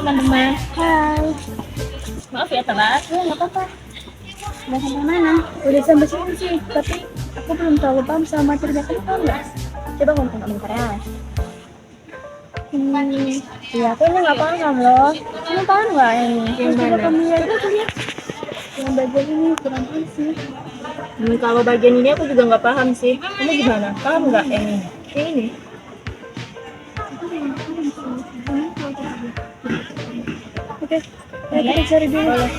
teman-teman. Hai, Maaf ya telat. nggak apa-apa. Udah sampai mana? Udah sampai sini sih, tapi aku belum terlalu paham sama materinya. Kamu tahu nggak? Coba ngomong bentar ya. Iya, aku ini nggak paham loh. Kamu paham nggak ini? Yang Coba mana? kamu lihat, coba lihat. Yang bagian ini kurang paham sih. Kalau bagian ini aku juga nggak paham sih. Kamu gimana? Paham nggak yang ini? Yang ini? Oke, ayo kita cari dulu. Boleh.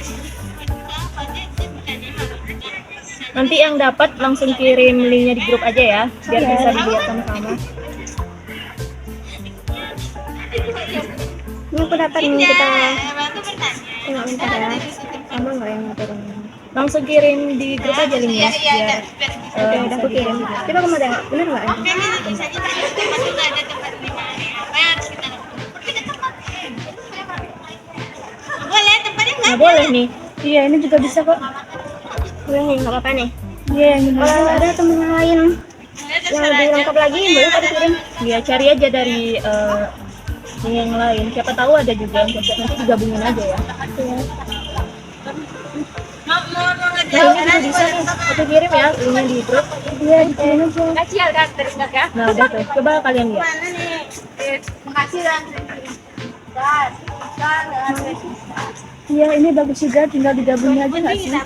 Nanti yang dapat langsung kirim linknya di grup aja ya, biar bisa dilihat sama-sama. Ini aku dapat nih, kita tengok bentar ya. Sama nggak yang turun? Langsung kirim di grup aja linknya biar Oke, udah aku kirim. Coba kamu tengok, bener nggak ini? nggak boleh nih. Iya, ini juga bisa kok. Boleh nih, nggak apa-apa nih. Iya, yang ini. Kalau ada teman yang lain yang lebih lengkap lagi, boleh kok dikirim. Ya cari aja dari yang lain. Siapa tahu ada juga yang cocok, nanti digabungin aja ya. Iya. Nah ini juga bisa nih, aku kirim ya linknya di grup. Iya, dikirim aja. Nah udah tuh, coba kalian lihat. Iya, ini bagus juga, tinggal digabungin aja nggak sih?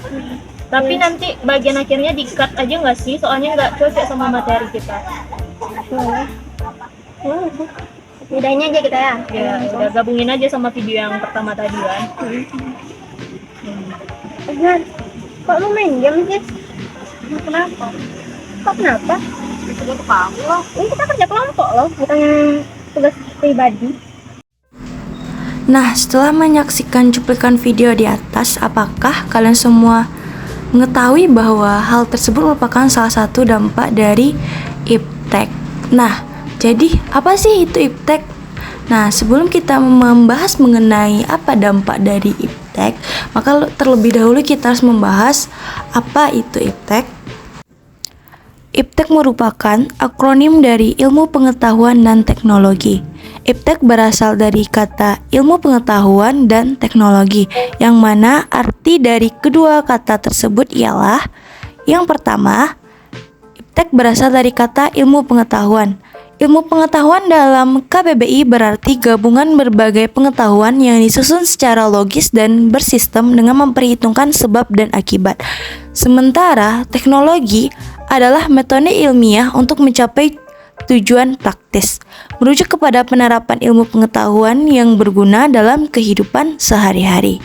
Tapi nanti bagian akhirnya di-cut aja nggak sih? Soalnya nggak cocok sama materi kita. Boleh. Bedanya aja kita ya. Ya udah gabungin aja sama video yang pertama tadi kan. Azhar, kok lu main game sih? Kenapa? Kok kenapa? Ini kita kerja kelompok loh, bukan tugas pribadi. Nah, setelah menyaksikan cuplikan video di atas, apakah kalian semua mengetahui bahwa hal tersebut merupakan salah satu dampak dari iptek? Nah, jadi apa sih itu iptek? Nah, sebelum kita membahas mengenai apa dampak dari iptek, maka terlebih dahulu kita harus membahas apa itu iptek. Iptek merupakan akronim dari Ilmu Pengetahuan dan Teknologi. Iptek berasal dari kata ilmu pengetahuan dan teknologi, yang mana arti dari kedua kata tersebut ialah: yang pertama, iptek berasal dari kata ilmu pengetahuan. Ilmu pengetahuan dalam KBBI berarti gabungan berbagai pengetahuan yang disusun secara logis dan bersistem dengan memperhitungkan sebab dan akibat. Sementara teknologi adalah metode ilmiah untuk mencapai tujuan praktis, merujuk kepada penerapan ilmu pengetahuan yang berguna dalam kehidupan sehari-hari.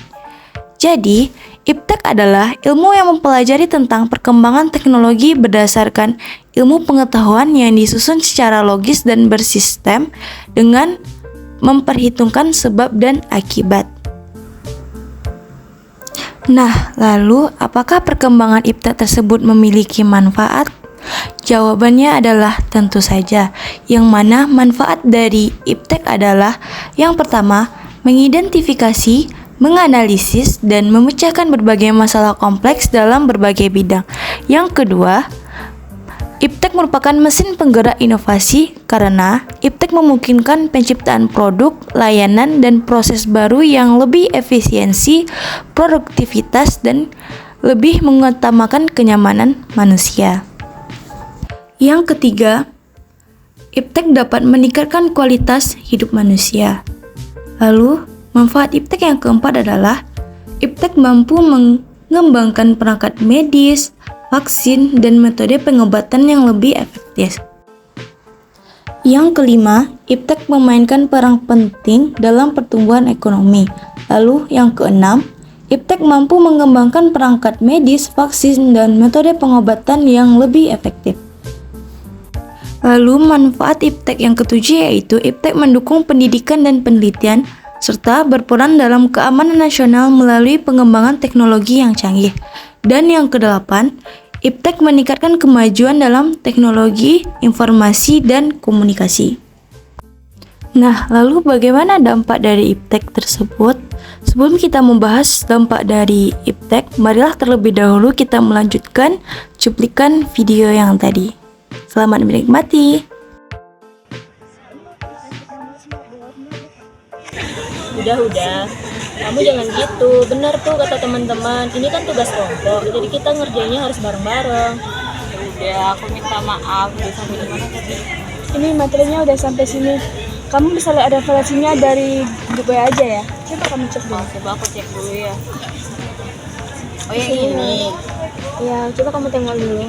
Jadi, iptek adalah ilmu yang mempelajari tentang perkembangan teknologi berdasarkan ilmu pengetahuan yang disusun secara logis dan bersistem dengan memperhitungkan sebab dan akibat. Nah, lalu apakah perkembangan iptek tersebut memiliki manfaat? Jawabannya adalah tentu saja, yang mana manfaat dari iptek adalah: yang pertama, mengidentifikasi, menganalisis, dan memecahkan berbagai masalah kompleks dalam berbagai bidang. Yang kedua, iptek merupakan mesin penggerak inovasi karena iptek memungkinkan penciptaan produk, layanan, dan proses baru yang lebih efisiensi, produktivitas, dan lebih mengutamakan kenyamanan manusia. Yang ketiga, iptek dapat meningkatkan kualitas hidup manusia. Lalu, manfaat iptek yang keempat adalah iptek mampu mengembangkan perangkat medis, vaksin, dan metode pengobatan yang lebih efektif. Yang kelima, iptek memainkan peran penting dalam pertumbuhan ekonomi. Lalu yang keenam, iptek mampu mengembangkan perangkat medis, vaksin, dan metode pengobatan yang lebih efektif. Lalu manfaat iptek yang ketujuh yaitu iptek mendukung pendidikan dan penelitian serta berperan dalam keamanan nasional melalui pengembangan teknologi yang canggih. Dan yang kedelapan, iptek meningkatkan kemajuan dalam teknologi, informasi, dan komunikasi. Nah, lalu bagaimana dampak dari iptek tersebut? Sebelum kita membahas dampak dari iptek, marilah terlebih dahulu kita melanjutkan cuplikan video yang tadi. Selamat menikmati. Udah, kamu jangan gitu. Benar tuh kata teman-teman, ini kan tugas kelompok, jadi kita ngerjainnya harus bareng-bareng. Ya, aku minta maaf. Udah sampai di mana tadi? Ini materinya udah sampai sini. Kamu bisa lihat referensinya dari grup WA aja ya. Coba kamu cek dulu. Coba aku cek dulu ya. Oh, yang ini. Ya, coba kamu tengok dulu.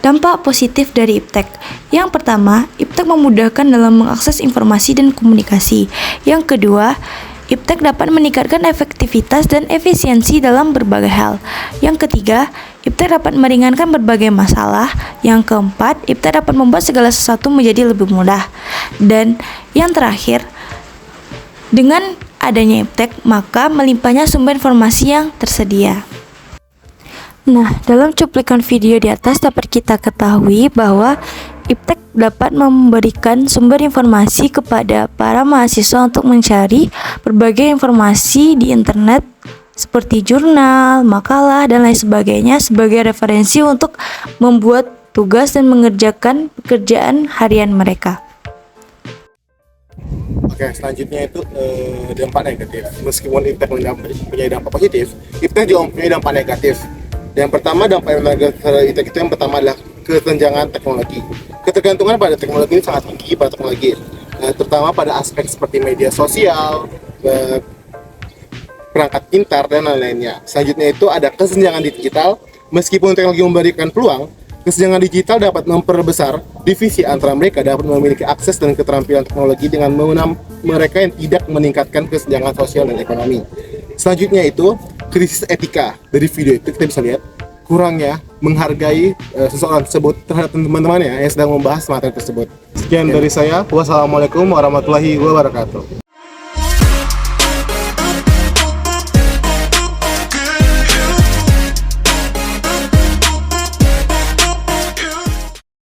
Dampak positif dari iptek. Yang pertama, iptek memudahkan dalam mengakses informasi dan komunikasi. Yang kedua, iptek dapat meningkatkan efektivitas dan efisiensi dalam berbagai hal. Yang ketiga, iptek dapat meringankan berbagai masalah. Yang keempat, iptek dapat membuat segala sesuatu menjadi lebih mudah. Dan yang terakhir, dengan adanya iptek, maka melimpahnya sumber informasi yang tersedia. Nah, dalam cuplikan video di atas dapat kita ketahui bahwa iptek dapat memberikan sumber informasi kepada para mahasiswa untuk mencari berbagai informasi di internet seperti jurnal, makalah, dan lain sebagainya sebagai referensi untuk membuat tugas dan mengerjakan pekerjaan harian mereka. Oke, selanjutnya itu dampak negatif. Meskipun iptek punya dampak positif, iptek juga punya dampak negatif. Yang pertama, dampak negatif iptek itu yang pertama adalah kesenjangan teknologi. Ketergantungan pada teknologi ini sangat tinggi pada teknologi, terutama pada aspek seperti media sosial, perangkat pintar, dan lain-lainnya. Selanjutnya itu ada kesenjangan digital. Meskipun teknologi memberikan peluang, kesenjangan digital dapat memperbesar divisi antara mereka dapat memiliki akses dan keterampilan teknologi dengan mereka yang tidak meningkatkan kesenjangan sosial dan ekonomi. Selanjutnya itu krisis etika. Dari video itu kita bisa lihat kurangnya menghargai seseorang tersebut terhadap teman-temannya yang sedang membahas materi tersebut. Sekian dari saya. Wassalamualaikum warahmatullahi wabarakatuh.